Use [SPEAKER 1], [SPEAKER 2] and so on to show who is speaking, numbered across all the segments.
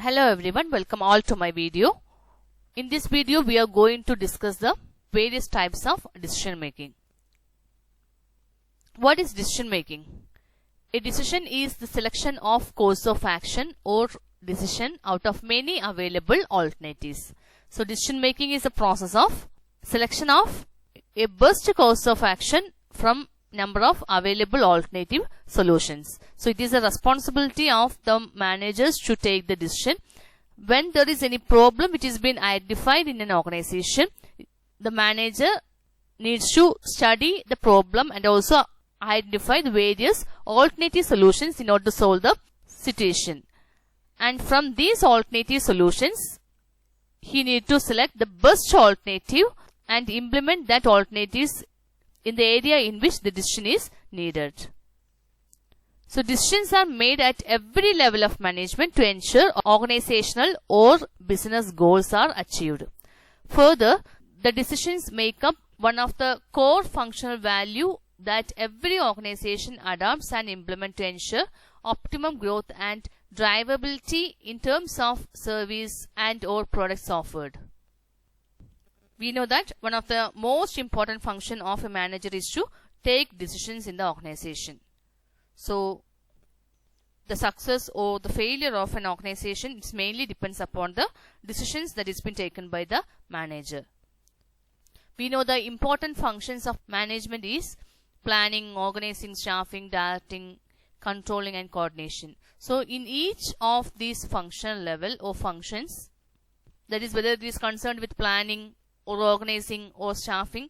[SPEAKER 1] Hello everyone, welcome all to my video. In this video we are going to discuss the various types of decision making. What is decision making? A decision is the selection of course of action or decision out of many available alternatives. So decision making is a process of selection of a best course of action from number of available alternative solutions. So it is a responsibility of the managers to take the decision. When there is any problem which has been identified in an organization, the manager needs to study the problem and also identify the various alternative solutions in order to solve the situation. And from these alternative solutions, he needs to select the best alternative and implement that alternatives in the area in which the decision is needed. So decisions are made at every level of management to ensure organizational or business goals are achieved. Further, the decisions make up one of the core functional value that every organization adopts and implements to ensure optimum growth and drivability in terms of service and or products offered. We know that one of the most important function of a manager is to take decisions in the organization. So, the success or the failure of an organization mainly depends upon the decisions that is been taken by the manager. We know the important functions of management is planning, organizing, staffing, directing, controlling and coordination. So, in each of these functional level or functions, that is whether it is concerned with planning, or organizing or staffing.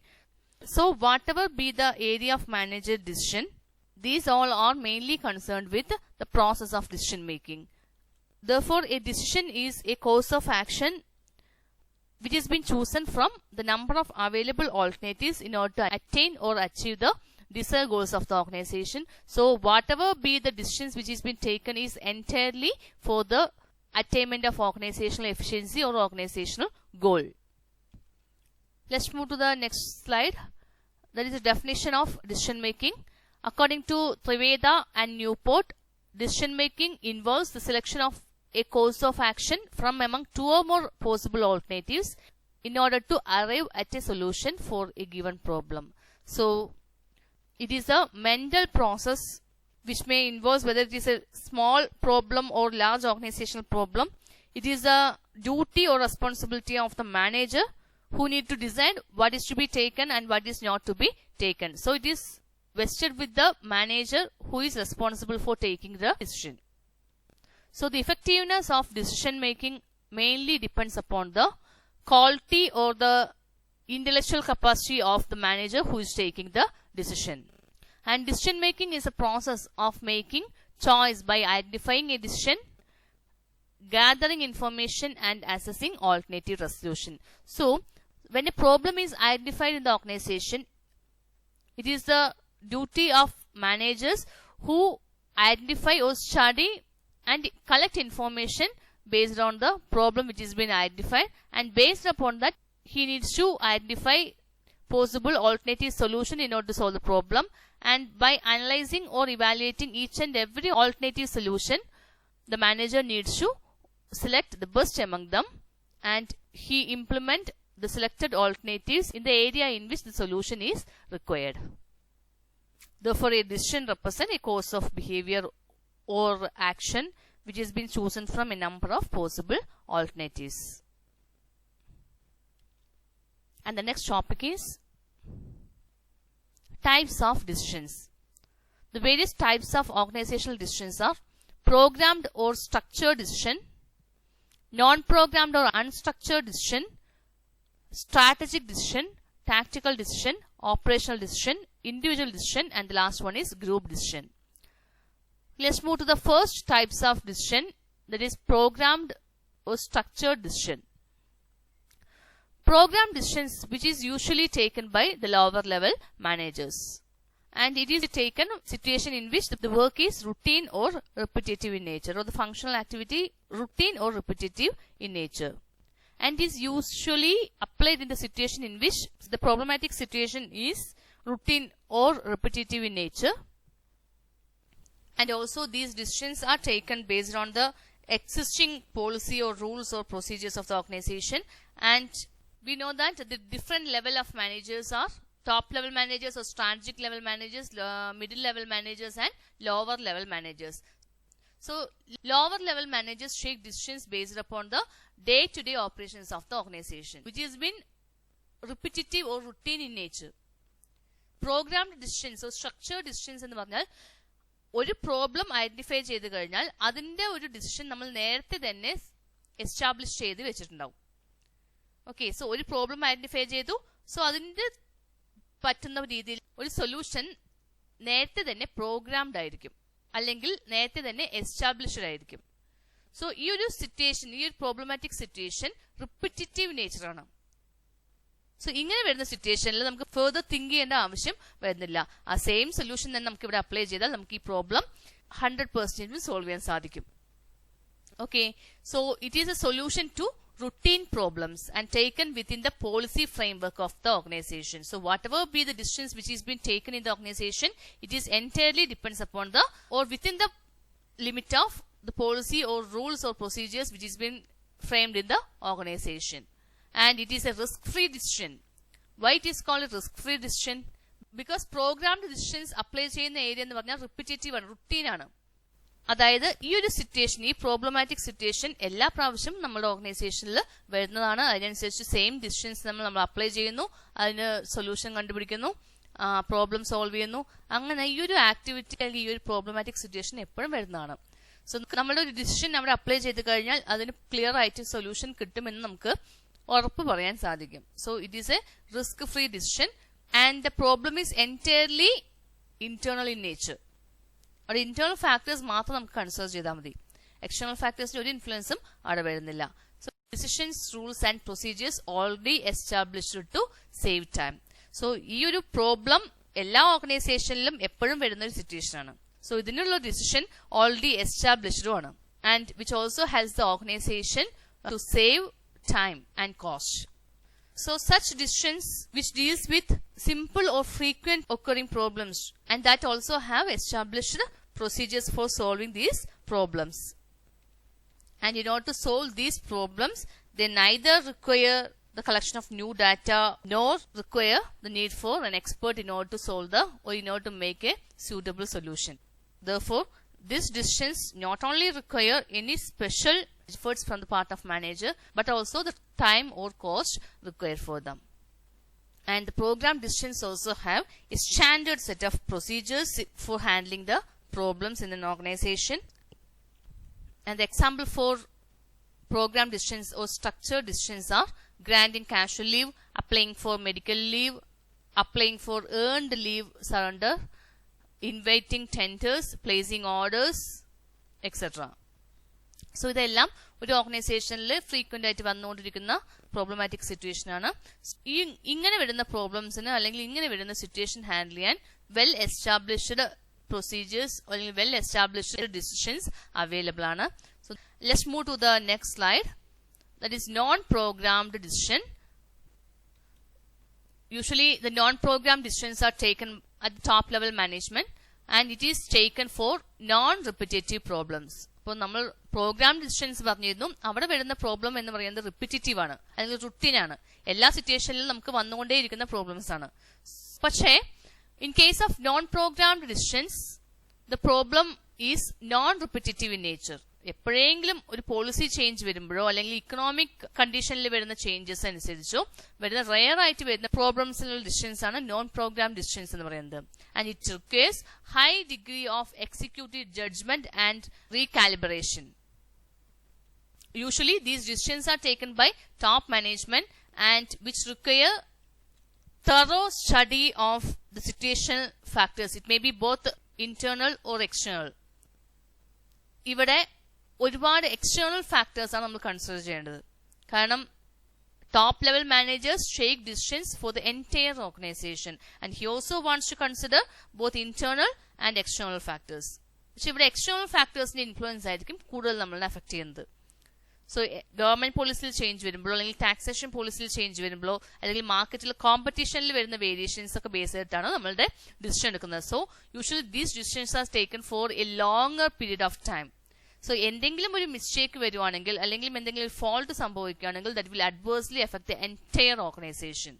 [SPEAKER 1] So whatever be the area of manager decision, these all are mainly concerned with the process of decision making. Therefore, a decision is a course of action which has been chosen from the number of available alternatives in order to attain or achieve the desired goals of the organization. So whatever be the decisions which has been taken is entirely for the attainment of organizational efficiency or organizational goal. Let's move to the next slide. That is a definition of decision making. According to Triveda and Newport, decision making involves the selection of a course of action from among two or more possible alternatives in order to arrive at a solution for a given problem. So, it is a mental process which may involve whether it is a small problem or large organizational problem. It is a duty or responsibility of the manager who need to decide what is to be taken and what is not to be taken. So it is vested with the manager who is responsible for taking the decision. So the effectiveness of decision making mainly depends upon the quality or the intellectual capacity of the manager who is taking the decision. And decision making is a process of making choice by identifying a decision, gathering information and assessing alternative resolution. So when a problem is identified in the organization, it is the duty of managers who identify or study and collect information based on the problem which has been identified, and based upon that he needs to identify possible alternative solution in order to solve the problem, and by analyzing or evaluating each and every alternative solution, the manager needs to select the best among them and he implement the selected alternatives in the area in which the solution is required. Therefore, a decision represents a course of behavior or action which has been chosen from a number of possible alternatives. And the next topic is types of decisions. The various types of organizational decisions are programmed or structured decision, non-programmed or unstructured decision, strategic decision, tactical decision, operational decision, individual decision, and the last one is group decision. Let's move to the first types of decision, that is programmed or structured decision. Programmed decisions which is usually taken by the lower level managers, and it is taken situation in which the work is routine or repetitive in nature, or the functional activity routine or repetitive in nature, and is usually applied in the situation in which the problematic situation is routine or repetitive in nature, and also these decisions are taken based on the existing policy or rules or procedures of the organization. And we know that the different level of managers are top level managers or strategic level managers, middle level managers and lower level managers. So lower level managers take decisions based upon the day-to-day operations of the organization, which has been repetitive or routine in nature. Programmed decisions or structured decisions എന്ന് പറഞ്ഞാൽ ഒരു problem identify ചെയ്ത് കഴിഞ്ഞാൽ അതിന്റെ ഒരു decision നമ്മൾ നേരത്തെ തന്നെ എസ്റ്റാബ്ലിഷ് ചെയ്ത് വെച്ചിട്ടുണ്ടാവും. ഓക്കെ, സോ ഒരു പ്രോബ്ലം ഐഡന്റിഫൈ ചെയ്തു, സോ അതിന്റെ പറ്റുന്ന രീതിയിൽ ഒരു സൊല്യൂഷൻ നേരത്തെ തന്നെ പ്രോഗ്രാംഡ് ആയിരിക്കും, അല്ലെങ്കിൽ നേരത്തെ തന്നെ എസ്റ്റാബ്ലിഷ്ഡ് ആയിരിക്കും. സോ ഈ ഒരു സിറ്റുവേഷൻ, ഈ ഒരു പ്രോബ്ലമാറ്റിക് സിറ്റുവേഷൻ റിപ്പിറ്റേറ്റീവ് നേച്ചറാണ്. സോ ഇങ്ങനെ വരുന്ന സിറ്റുവേഷനിൽ നമുക്ക് ഫെർദർ തിങ്ക് ചെയ്യേണ്ട ആവശ്യം വരുന്നില്ല. ആ സെയിം സൊല്യൂഷൻ തന്നെ നമുക്ക് ഇവിടെ അപ്ലൈ ചെയ്താൽ നമുക്ക് ഈ പ്രോബ്ലം 100% സോൾവ് ചെയ്യാൻ സാധിക്കും. Okay, so it is a solution to routine problems and taken within the policy framework of the organization. So whatever be the decisions which is being taken in the organization, it is entirely depends upon the or within the limit of the policy or rules or procedures which is been framed in the organization. And it is a risk-free decision. Why it is called a risk-free decision? Because programmed decisions apply ചെയ്യുന്ന area എന്ന് പറഞ്ഞാൽ repetitive ആണ്, routine ആണ്. അതായത് ഈ ഒരു situation, ഈ problematic situation എല്ലാ പ്രാവശ്യവും നമ്മുടെ ഓർഗനൈസേഷനിൽ വരുന്നതാണ്. അതിനനുസരിച്ച് സെയിം ഡിസിഷൻസ് നമ്മൾ അപ്ലൈ ചെയ്യുന്നു, അതിന് സൊല്യൂഷൻ കണ്ടുപിടിക്കുന്നു, പ്രോബ്ലം സോൾവ് ചെയ്യുന്നു. അങ്ങനെ ഈ ഒരു ആക്ടിവിറ്റി അല്ലെങ്കിൽ ഈ ഒരു പ്രോബ്ലമാറ്റിക് സിറ്റുവേഷൻ എപ്പോഴും വരുന്നതാണ്. സോ നമ്മുടെ ഒരു ഡിസിഷൻ അവിടെ അപ്ലൈ ചെയ്ത് കഴിഞ്ഞാൽ അതിന് ക്ലിയർ ആയിട്ട് സൊല്യൂഷൻ കിട്ടുമെന്ന് നമുക്ക് ഉറപ്പ് പറയാൻ സാധിക്കും. So it is A risk free decision and the problem is entirely internal in nature. അവിടെ ഇന്റേണൽ ഫാക്ടേഴ്സ് മാത്രം നമുക്ക് കൺസിഡർ ചെയ്താൽ മതി. എക്സ്റ്റേണൽ ഫാക്ടേഴ്സിന്റെ ഒരു ഇൻഫ്ലുവൻസും അവിടെ വരുന്നില്ല. So decisions, rules and procedures already established to save time. So ഈ ഒരു പ്രോബ്ലം എല്ലാ ഓർഗനൈസേഷനിലും എപ്പോഴും വരുന്ന ഒരു സിറ്റുവേഷൻ ആണ്. സോ ഇതിനുള്ള ഡിസിഷൻ ഓൾറെഡി എസ്റ്റാബ്ലിഷ്ഡും ആണ്. And which also helps the organisation to save time and cost. So such decisions which deals with simple or frequent occurring problems and that also have established procedures for solving these problems. And in order to solve these problems, they neither require the collection of new data nor require the need for an expert in order to solve or in order to make a suitable solution. Therefore, these decisions not only require any special efforts from the part of manager, but also the time or cost required for them. And the program decisions also have a standard set of procedures for handling the problems in an organization. And the example for program decisions or structured decisions are granting casual leave, applying for medical leave, applying for earned leave surrender, inviting tenders, placing orders, etc. So ഇതെല്ലാം ഒരു ഓർഗനൈസേഷനിൽ frequent ആയിട്ട് വന്നുകൊണ്ടിരിക്കുന്ന problematic situation ആണ്. ഈ ഇങ്ങനെ വരുന്ന പ്രോബ്ലംസിന് അല്ലെങ്കിൽ ഇങ്ങനെ വരുന്ന സിറ്റുവേഷൻ ഹാൻഡിൽ ചെയ്യാൻ വെൽ എസ്റ്റാബ്ലിഷ്ഡ് പ്രൊസീജിയേഴ്സ് അല്ലെങ്കിൽ വെൽ എസ്റ്റാബ്ലിഷ്ഡ് ഡിസിഷൻസ് അവൈലബിൾ ആണ്. So let's move to the next slide. That is non programmed decision. Usually the non-programmed decisions are taken at the top level management and it is taken for non-repetitive problems. അപ്പോൾ നമ്മൾ programme decisions പറഞ്ഞിരുന്നു, അവിടെ വരുന്ന problem എന്ന് പറയുന്നത് repetitive ആണ് അല്ലെങ്കിൽ routine ആണ്. എല്ലാ സിറ്റുവേഷനിലും നമുക്ക് വന്നുകൊണ്ടേയിരിക്കുന്ന പ്രോബ്ലംസ് ആണ്. പക്ഷേ in case of non programmed decisions the problem is known repetitive in nature. എപ്പോഴെങ്കിലും ഒരു പോളിസി ചേഞ്ച് വരുമ്പോഴോ അല്ലെങ്കിൽ ഇക്കണോമിക് കണ്ടീഷനിൽ വരുന്ന ചേഞ്ചസ് അനുസരിച്ചോ വരുന്ന റെയർ ആയിട്ട് വരുന്ന പ്രോബ്ലംസിനുള്ള ഡിസിഷൻസ് ആണ് നോൺ പ്രോഗ്രാം ഡിസിഷൻസ് എന്ന് പറയുന്നത്. And it requires high degree of executive judgement and recalibration. Usually these decisions are taken by top management and which require thorough study of the situational factors. It may be both internal or external. ഇവിടെ ഒരുപാട് external factors ആണ് നമ്മൾ consider ചെയ്യേണ്ടത്. കാരണം top level managers take decisions for the entire organization and he also wants to consider both internal and external factors. പക്ഷെ ഇവിടെ external ഫാക്ടേഴ്സിന്റെ influence ആയിരിക്കും കൂടുതൽ നമ്മളെ അഫക്ട് ചെയ്യുന്നത്. സോ ഗവൺമെന്റ് പോളിസിയിൽ ചേഞ്ച് വരുമ്പോഴോ അല്ലെങ്കിൽ ടാക്സേഷൻ പോളിസിയിൽ ചേഞ്ച് വരുമ്പോഴോ അല്ലെങ്കിൽ മാർക്കറ്റിൽ കോമ്പറ്റീഷനിൽ വരുന്ന വേരിയേഷൻസ് ഒക്കെ ബേസ് ചെയ്തിട്ടാണ് നമ്മളുടെ ഡിസിഷൻ എടുക്കുന്നത്. So usually these decisions are taken four A longer period of time. So എന്തെങ്കിലും ഒരു മിസ്റ്റേക്ക് വരുവാണെങ്കിൽ അല്ലെങ്കിൽ എന്തെങ്കിലും ഒരു ഫോൾട്ട് സംഭവിക്കുകയാണെങ്കിൽ that will adversely affect the entire organization.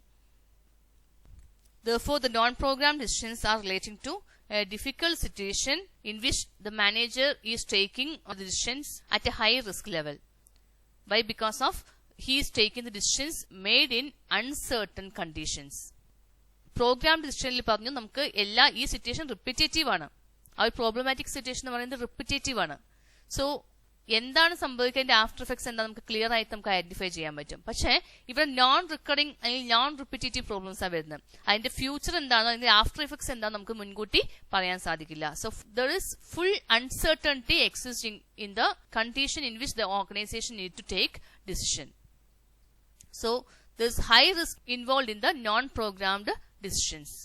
[SPEAKER 1] Therefore, the non-programmed decisions are relating to a difficult situation in which the manager is taking the decisions at a high risk level. Why? Because of he is taking the decisions made in uncertain conditions. Programmed decision പറഞ്ഞു നമുക്ക് എല്ലാ ഈ situation repetitive ആണ്. ആ ഒരു problematic situation എന്ന് പറയുന്നത് repetitive ആണ്. സോ എന്താണ് സംഭവിക്കുക, ആഫ്റ്റർ എഫക്ട്സ് എന്താ നമുക്ക് ക്ലിയർ ആയിട്ട് നമുക്ക് ഐഡന്റിഫൈ ചെയ്യാൻ പറ്റും. പക്ഷേ ഇവിടെ നോൺ റിക്കറിംഗ് അല്ലെങ്കിൽ നോൺ റിപ്പീറ്റേറ്റീവ് പ്രോബ്ലംസ് ആണ് വരുന്നത്. അതിന്റെ ഫ്യൂച്ചർ എന്താണോ അതിന്റെ ആഫ്റ്റർ എഫക്ട്സ് എന്താണെന്ന് നമുക്ക് മുൻകൂട്ടി പറയാൻ സാധിക്കില്ല. So there is full uncertainty existing in the condition in which the organisation need to take decision. So there is high risk involve in the non programmed decisions.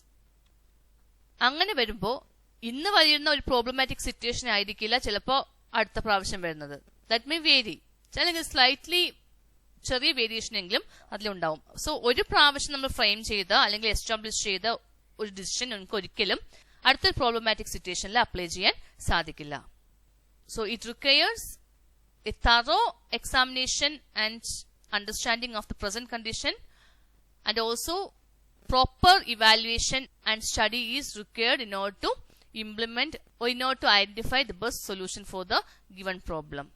[SPEAKER 1] അങ്ങനെ വരുമ്പോൾ ഇന്ന് വരുന്ന ഒരു പ്രോബ്ലമാറ്റിക് സിറ്റുവേഷൻ ആയിരിക്കില്ല ചിലപ്പോൾ അടുത്ത പ്രാവശ്യം വരുന്നത്. ദാറ്റ് മേ വേരി, അല്ലെങ്കിൽ സ്ലൈറ്റ്ലി ചെറിയ വേരിയേഷൻ എങ്കിലും അതിലുണ്ടാവും. സോ ഒരു പ്രാവശ്യം നമ്മൾ ഫ്രെയിം ചെയ്ത അല്ലെങ്കിൽ എസ്റ്റാബ്ലിഷ് ചെയ്ത ഒരു ഡിസിഷൻ നമുക്ക് ഒരിക്കലും അടുത്തൊരു പ്രോബ്ലമാറ്റിക് സിറ്റുവേഷനിൽ അപ്ലൈ ചെയ്യാൻ സാധിക്കില്ല. So it requires A thorough examination and understanding of the present condition and also proper evaluation and study is required in order to implement or in order to identify the best solution for the given problem.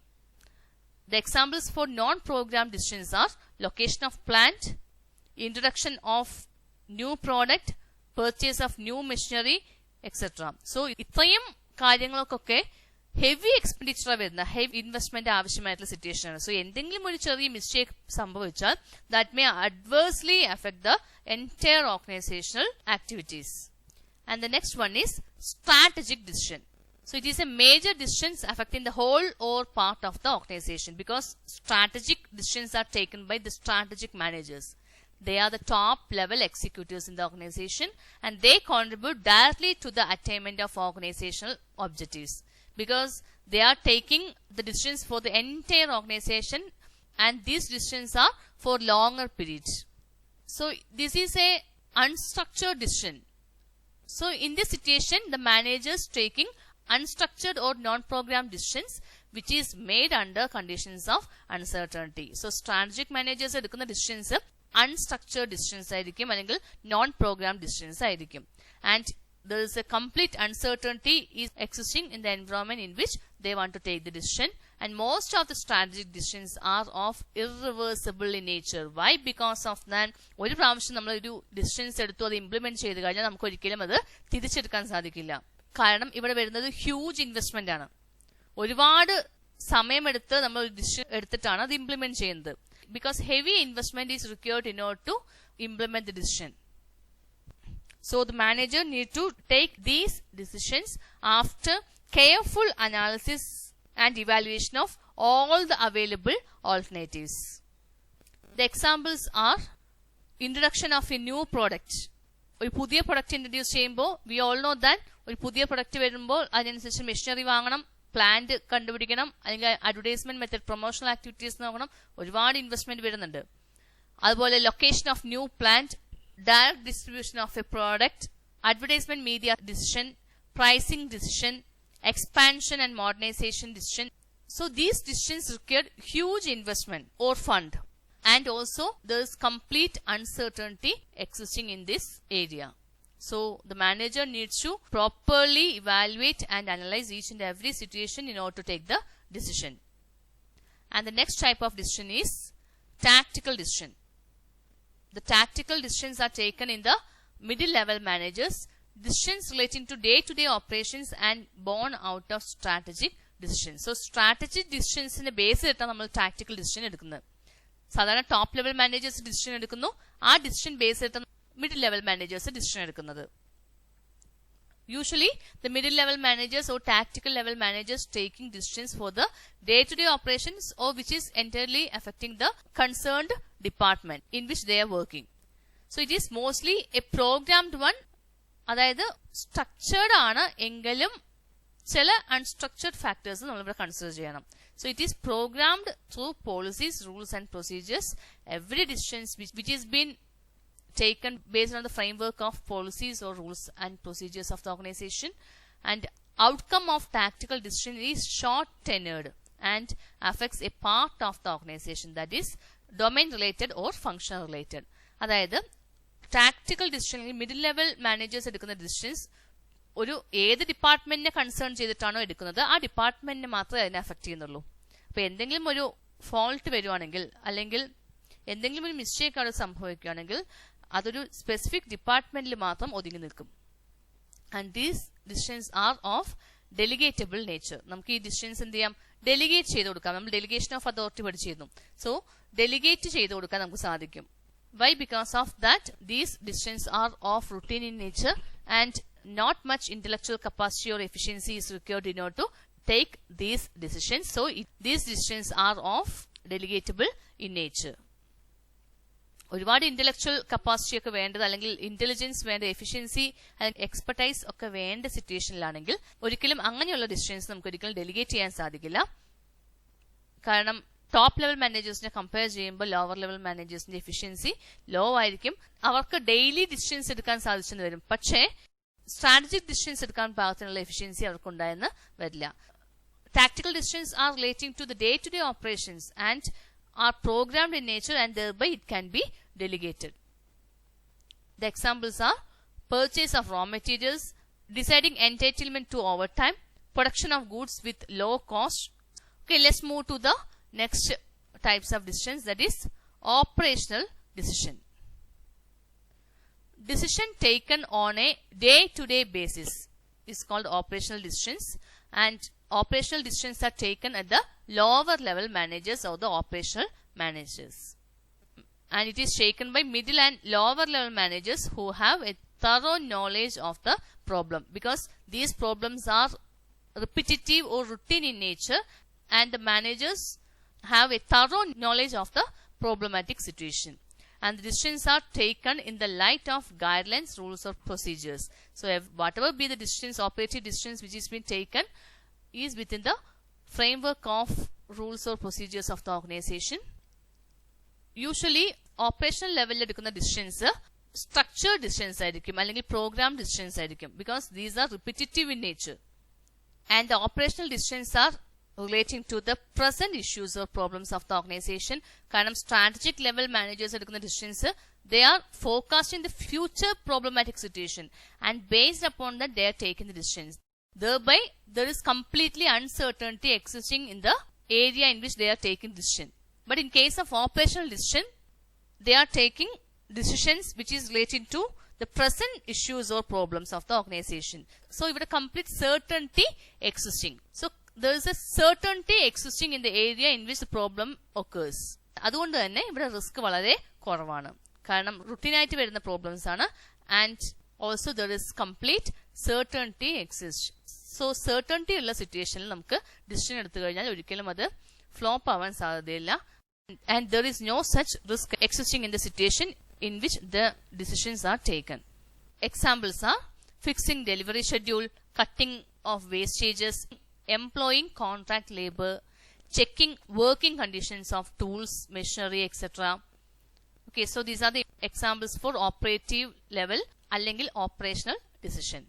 [SPEAKER 1] The examples for non-programmed decisions are location of plant, introduction of new product, purchase of new machinery, etc. So ഇത്രയും കാര്യങ്ങൾക്കൊക്കെ heavy expenditure വരുന്ന heavy investment ആവശ്യമായിട്ടുള്ള situation ആണ്. So എന്തെങ്കിലും ഒരു ചെറിയ mistake സംഭവിച്ചാൽ that may adversely affect the entire organizational activities. And the next one is strategic decision. So it is a major decisions affecting the whole or part of the organization because strategic decisions are taken by the strategic managers. They are the top level executives in the organization and they contribute directly to the attainment of organizational objectives because they are taking the decisions for the entire organization and these decisions are for longer periods. So this is a unstructured decision. So in this situation, the managers taking unstructured or non-programmed decisions which is made under conditions of uncertainty. So strategic managers എടുക്കുന്ന decisions unstructured decisions ആയിരിക്കും അല്ലെങ്കിൽ non-programmed decisions ആയിരിക്കും. And there is a complete uncertainty is existing in the environment in which they want to take the decision. And most of the strategic decisions are of irreversible in nature. Why? Because of that ഒരു പ്രാവശ്യം നമ്മൾ ഒരു decisions എടുത്തു അത് implement ചെയ്ത് കഴിഞ്ഞാൽ നമുക്ക് ഒരിക്കലും അത് തിരിച്ചെടുക്കാൻ സാധിക്കില്ല. കാരണം ഇവിടെ വരുന്നത് ഹ്യൂജ് ഇൻവെസ്റ്റ്മെന്റ് ആണ്. ഒരുപാട് സമയമെടുത്ത് നമ്മൾ ഡിസിഷൻ എടുത്തിട്ടാണ് അത് ഇംപ്ലിമെന്റ് ചെയ്യുന്നത്. Because heavy investment is required in order to implement the decision. So the manager need to take these decisions after careful analysis and evaluation of all the available alternatives. The examples are introduction of a new product. ഒരു പുതിയ product introduce ചെയ്യുമ്പോൾ we all know that ഒരു പുതിയ product വരുമ്പോൾ അതിനനുസരിച്ച് machinery വാങ്ങണം, plant കണ്ടുപിടിക്കണം, അല്ലെങ്കിൽ അഡ്വർടൈസ്മെന്റ് മെത്തഡ് പ്രൊമോഷണൽ ആക്ടിവിറ്റീസ് നോക്കണം, ഒരുപാട് ഇൻവെസ്റ്റ്മെന്റ് വരുന്നുണ്ട്. അതുപോലെ location of new plant, direct distribution of a product, advertisement media decision, pricing decision, expansion and modernization decision. So these decisions require huge investment or fund and also there is complete uncertainty existing in this area. So the manager needs to properly evaluate and analyze each and every situation in order to take the decision. And the next type of decision is tactical decision. The tactical decisions are taken in the middle level managers. Decisions relating to day-to-day operations and born out of strategic decisions. So strategic decisions in the base ചെയ്തിട്ടാണ് നമ്മൾ tactical decision എടുക്കുന്നത്. സാധാരണ top level managers decision എടുക്കുന്നു, ആ decision base ചെയ്തിട്ടാണ് middle level managers decision എടുക്കുന്നത്. Usually, the middle level managers or tactical level managers taking decisions for the day-to-day operations or which is entirely affecting the concerned department in which they are working. So it is mostly a programmed one. അതായത് structured ആണ് എങ്കിലും ചില unstructured factors നമ്മളിവിടെ consider ചെയ്യണം. So it is programmed through policies, rules and procedures. Every decision which is been taken based on the framework of policies or rules and procedures of the organization, and outcome of tactical decision is short tenured and affects a part of the organization, that is domain related or function related. അതായത് tactical decision middle level managers എടുക്കുന്ന decisions ഒരു ഏത് ഡിപ്പാർട്ട്മെന്റിനെ concern ചെയ്തിട്ടാണോ എടുക്കുന്നത് ആ ഡിപ്പാർട്ട്മെന്റിനെ മാത്രമേ അതിനെ affect ചെയ്യുന്നുള്ളൂ. അപ്പൊ എന്തെങ്കിലും ഒരു ഫോൾട്ട് വരുവാണെങ്കിൽ അല്ലെങ്കിൽ എന്തെങ്കിലും ഒരു മിസ്റ്റേക്ക് അവിടെ സംഭവിക്കുകയാണെങ്കിൽ അതൊരു സ്പെസിഫിക് ഡിപ്പാർട്ട്മെന്റിൽ മാത്രം ഒതുങ്ങി നിൽക്കും. And these decisions are of delegatable nature. നമുക്ക് ഈ ഡിസിഷൻസ് എന്ത് ചെയ്യാം, ഡെലിഗേറ്റ് ചെയ്ത് കൊടുക്കാം. നമ്മൾ ഡെലിഗേഷൻ ഓഫ് അതോറിറ്റി പഠിച്ചിരുന്നു. സോ ഡെലിഗേറ്റ് ചെയ്ത് കൊടുക്കാൻ നമുക്ക് സാധിക്കും. Why? Because of that these decisions are of routine in nature and not much intellectual capacity or efficiency is required in order to take these decisions. So these decisions are of delegatable in nature. ഒരുപാട് intellectual capacity ഒക്കെ വേണ്ടത് അല്ലെങ്കിൽ intelligence വേണ്ട, efficiency അല്ലെങ്കിൽ expertise ഒക്കെ വേണ്ട സിറ്റുവേഷനിലാണെങ്കിൽ ഒരിക്കലും അങ്ങനെയുള്ള ഡിസിഷൻസ് നമുക്ക് ഒരിക്കലും ഡെലിഗേറ്റ് ചെയ്യാൻ സാധിക്കില്ല. കാരണം ടോപ്പ് ലെവൽ മാനേജേഴ്സിനെ കമ്പയർ ചെയ്യുമ്പോൾ ലോവർ ലെവൽ മാനേജേഴ്സിന്റെ എഫിഷ്യൻസി ലോ ആയിരിക്കും. അവർക്ക് ഡെയിലി ഡിസിഷൻസ് എടുക്കാൻ സാധിച്ചെന്ന് വരും, പക്ഷേ സ്ട്രാറ്റജിക് ഡിസിഷൻസ് എടുക്കാൻ പാകത്തിനുള്ള എഫിഷ്യൻസി അവർക്ക് ഉണ്ടായെന്ന് വരില്ല. Tactical decisions are relating to the day to day operations and are programmed in nature and thereby it can be delegated. The examples are purchase of raw materials, deciding entitlement to overtime, production of goods with low cost. Okay, let's move to the next types of decisions, that is operational decision. Decision taken on a day-to-day basis is called operational decisions, and operational decisions are taken at the lower level managers or the operational managers, and it is taken by middle and lower level managers who have a thorough knowledge of the problem, because these problems are repetitive or routine in nature and the managers have a thorough knowledge of the problematic situation, and the decisions are taken in the light of guidelines, rules or procedures. So whatever be the decisions, operative decisions which is being taken is within the framework of rules or procedures of the organization. Usually operational level എടുക്കുന്ന decisions structured decisions ആയിരിക്കും അല്ലെങ്കിൽ programme decisions ആയിരിക്കും, because these are repetitive in nature, and the operational decisions are relating to the present issues or problems of the organization. കാരണം strategic level managers എടുക്കുന്ന decisions they are forecasting the future problematic situation, and based upon that they are taking the decisions. Thereby there is completely uncertainty existing in the area in which they are taking decision. But in case of operational decision, they are taking decisions which is related to the present issues or problems of the organization. So ഇവിടെ complete certainty existing. So there is a certainty existing in the area in which the problem occurs. അതുകൊണ്ട് തന്നെ ഇവിടെ risk വളരെ കുറവാണ്, കാരണം റുട്ടീനായിട്ട് വരുന്ന problems ആണ്, and also there is complete certainty exists. So certainty ഉള്ള സിറ്റുവേഷനിൽ നമുക്ക് ഡിസിഷൻ എടുത്തു കഴിഞ്ഞാൽ ഒരിക്കലും അത് ഫ്ലോപ്പ് ആവാൻ സാധ്യതയില്ല, and there is no such risk existing in the situation in which the decisions are taken. Examples are fixing delivery schedule, cutting of wastages, employing contract labor, checking working conditions of tools, machinery, etc. Okay, so these are the examples for operative level അല്ലെങ്കിൽ operational decision.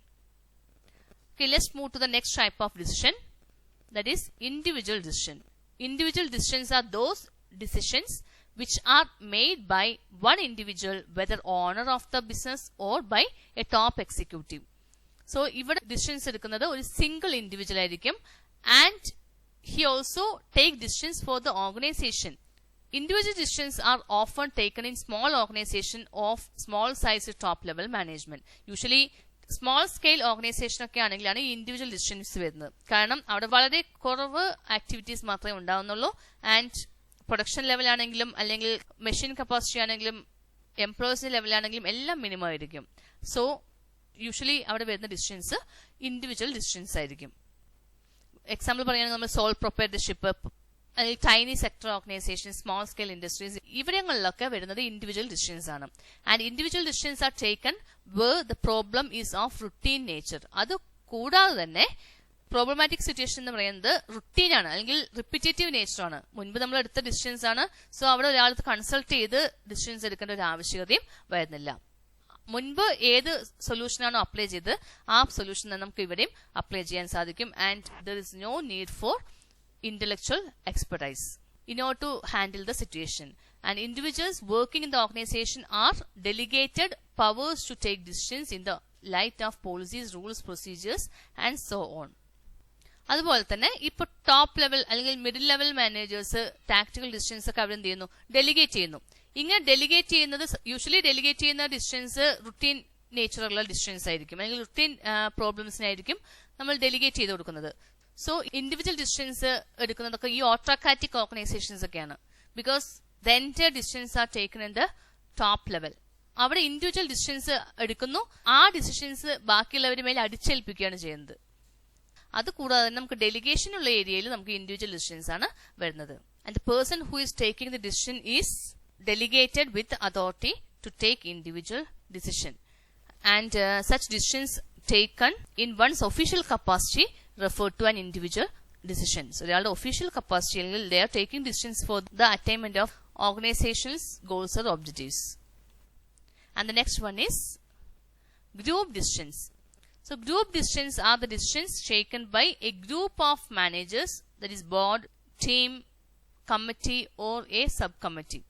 [SPEAKER 1] Okay, let's move to the next type of decision, that is individual decision. Individual decisions are those decisions which are made by one individual, whether owner of the business or by a top executive. So ഇവിടെ decisions എടുക്കുന്നത് ഒരു single individual ആയിരിക്കും, and he also take decisions for the organization. Individual decisions are often taken in small organization of small size to top level management. Usually small scale organisation ഒക്കെ ആണെങ്കിലാണ് ഈ individual decisions വരുന്നത്, കാരണം അവിടെ വളരെ കുറവ് activities മാത്രമേ ഉണ്ടാവുന്നുള്ളൂ, and production ലെവലാണെങ്കിലും അല്ലെങ്കിൽ മെഷീൻ കപ്പാസിറ്റി ആണെങ്കിലും എംപ്ലോയീസ് ലെവലാണെങ്കിലും എല്ലാം മിനിമം ആയിരിക്കും. സോ യൂഷ്വലി അവിടെ വരുന്ന ഡിസിഷൻസ് ഇൻഡിവിജ്വൽ ഡിസിഷൻസ് ആയിരിക്കും. എക്സാമ്പിൾ പറയുകയാണെങ്കിൽ നമ്മൾ സോൾ പ്രൊപ്പറേറ്റർഷിപ്പ് അല്ലെങ്കിൽ tiny sector organisation, small scale industries, ഇവിടങ്ങളിലൊക്കെ വരുന്നത് ഇൻഡിവിജ്വൽ ഡിസിഷൻസ് ആണ്. And individual decisions are taken where the problem is of routine nature. അത് കൂടാതെ തന്നെ പ്രോബ്ലമാറ്റിക് സിറ്റുവേഷൻ എന്ന് പറയുന്നത് റുട്ടീനാണ് അല്ലെങ്കിൽ റിപ്പീറ്റേറ്റീവ് നേച്ചറാണ്. മുൻപ് നമ്മൾ എടുത്ത ഡിസിഷൻസ് ആണ്. സോ അവിടെ ഒരാൾക്ക് കൺസൾട്ട് ചെയ്ത് ഡിസിഷൻസ് എടുക്കേണ്ട ഒരു ആവശ്യകതയും വരുന്നില്ല. മുൻപ് ഏത് സൊല്യൂഷനാണോ അപ്ലൈ ചെയ്ത് ആ സൊല്യൂഷൻ നമുക്ക് ഇവിടെയും അപ്ലൈ ചെയ്യാൻ സാധിക്കും. And there is no need for intellectual expertise in order to handle the situation. And individuals working in the organization are delegated powers to take decisions in the light of policies, rules, procedures and so on. അതുപോലെ തന്നെ ഇപ്പൊ top level അല്ലെങ്കിൽ middle level managers tactical decisions ഒക്കെ അവർ എന്ത് ചെയ്യുന്നു, delegate ചെയ്യുന്നു. ഇങ്ങനെ delegate ചെയ്യുന്നത് യൂഷ്വലി ഡെലിഗേറ്റ് ചെയ്യുന്ന ഡിസിഷൻസ് റുട്ടീൻ നേച്ചറുള്ള ഡിസിഷൻസ് ആയിരിക്കും, അല്ലെങ്കിൽ റുട്ടീൻ പ്രോബ്ലംസിനായിരിക്കും നമ്മൾ ഡെലിഗേറ്റ് ചെയ്ത് കൊടുക്കുന്നത്. സോ ഇൻഡിവിജ്വൽ ഡിസിഷൻസ് എടുക്കുന്നതൊക്കെ ഈ ഓട്ടോക്രാറ്റിക് ഓർഗനൈസേഷൻസ് ഒക്കെയാണ്. Because the entire decisions are taken in the top level. അവിടെ ഇൻഡിവിജ്വൽ ഡിസിഷൻസ് എടുക്കുന്നു, ആ ഡിസിഷൻസ് ബാക്കിയുള്ളവരുടെ മേലെ അടിച്ചേൽപ്പിക്കുകയാണ് ചെയ്യുന്നത്. അതുകൂടാതെ നമുക്ക് ഡെലിഗേഷനുള്ള ഏരിയയിൽ നമുക്ക് ഇൻഡിവിജ്വൽ ഡിസിഷൻസ് ആണ് വരുന്നത്. And the person who is taking the decision is delegated with authority to take individual decision. And such decisions taken in one's official capacity referred to an individual decision. So, ഒരാളുടെ official capacity അല്ലെങ്കിൽ they are taking decisions for the attainment of organization's goals or objectives. And the next one is group decisions. So, group decisions are the decisions taken by a group of managers, that is board, team, committee or a subcommittee.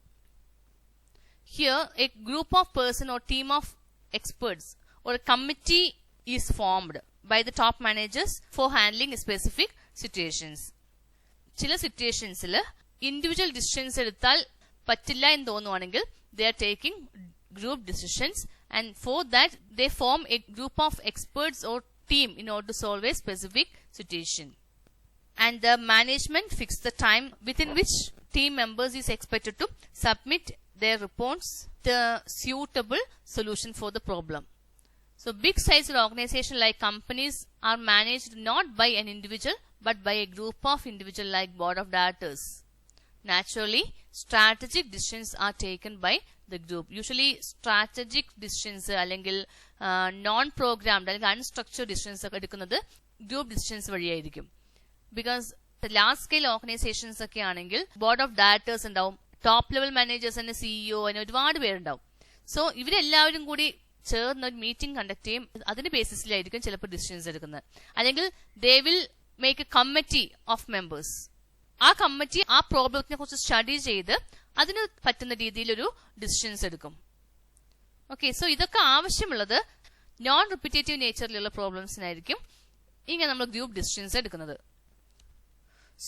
[SPEAKER 1] Here, a group of person or team of experts or a committee is formed by the top managers for handling specific situations. ചില സിറ്റുവേഷൻസിൽ individual decisions എടുത്താൽ പറ്റില്ല എന്ന് തോന്നുവാണെങ്കിൽ they are taking group decisions, and for that they form a group of experts or team in order to solve a specific situation. And the management fix the time within which team members is expected to submit their reports the suitable solution for the problem. So, big sized organizations like companies are managed not by an individual but by a group of individuals like board of directors. Naturally, strategic decisions are taken by the group. Usually, strategic decisions അല്ലെങ്കിൽ non-programmed അല്ലെങ്കിൽ unstructured decisions ഒക്കെ എടുക്കുന്നത് group decisions വഴിയായിരിക്കും. Because large scale organisations ഒക്കെ ആണെങ്കിൽ board of directors ഉണ്ടാവും, top level managers തന്നെ CEO അങ്ങനെ ഒരുപാട് പേരുണ്ടാവും. സോ ഇവരെല്ലാവരും കൂടി ചേർന്ന് ഒരു മീറ്റിംഗ് കണ്ടക്ട് ചെയ്യും. അതിന്റെ ബേസിസിലായിരിക്കും ചിലപ്പോൾ ഡിസിഷൻസ് എടുക്കുന്നത്. അല്ലെങ്കിൽ they will make A committee of members. ആ കമ്മിറ്റി ആ പ്രോബ്ലത്തിനെ കുറിച്ച് സ്റ്റഡി ചെയ്ത് അതിന് പറ്റുന്ന രീതിയിൽ ഒരു ഡിസിഷൻസ് എടുക്കും. ഓക്കെ, സോ ഇതൊക്കെ ആവശ്യമുള്ളത് നോൺ റിപ്പീറ്റേറ്റീവ് നേച്ചറിലുള്ള പ്രോബ്ലംസിനായിരിക്കും ഇങ്ങനെ നമ്മൾ ഗ്രൂപ്പ് ഡിസിഷൻസ് എടുക്കുന്നത്.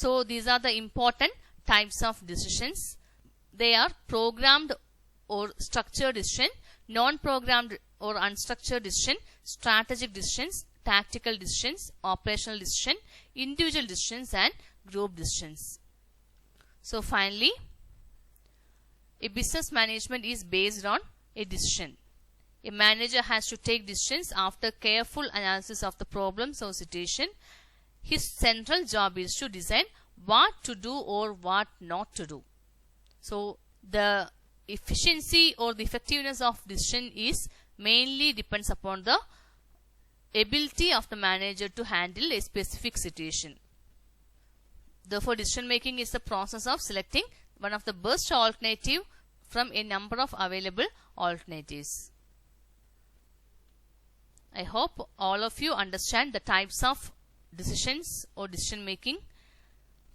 [SPEAKER 1] So these are the important types of decisions. They are programmed or structured decision, non-programmed or unstructured decision, strategic decisions, tactical decisions, operational decision, individual decisions and group decisions. So finally, a business management is based on a decision. A manager has to take decisions after careful analysis of the problems or situation. His central job is to decide what to do or what not to do. So the efficiency or the effectiveness of decision is mainly depends upon the ability of the manager to handle a specific situation. Therefore, decision making is the process of selecting one of the best alternative from a number of available alternatives. I hope all of you understand the types of decisions or decision making.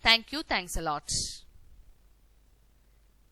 [SPEAKER 1] Thank you. Thanks a lot.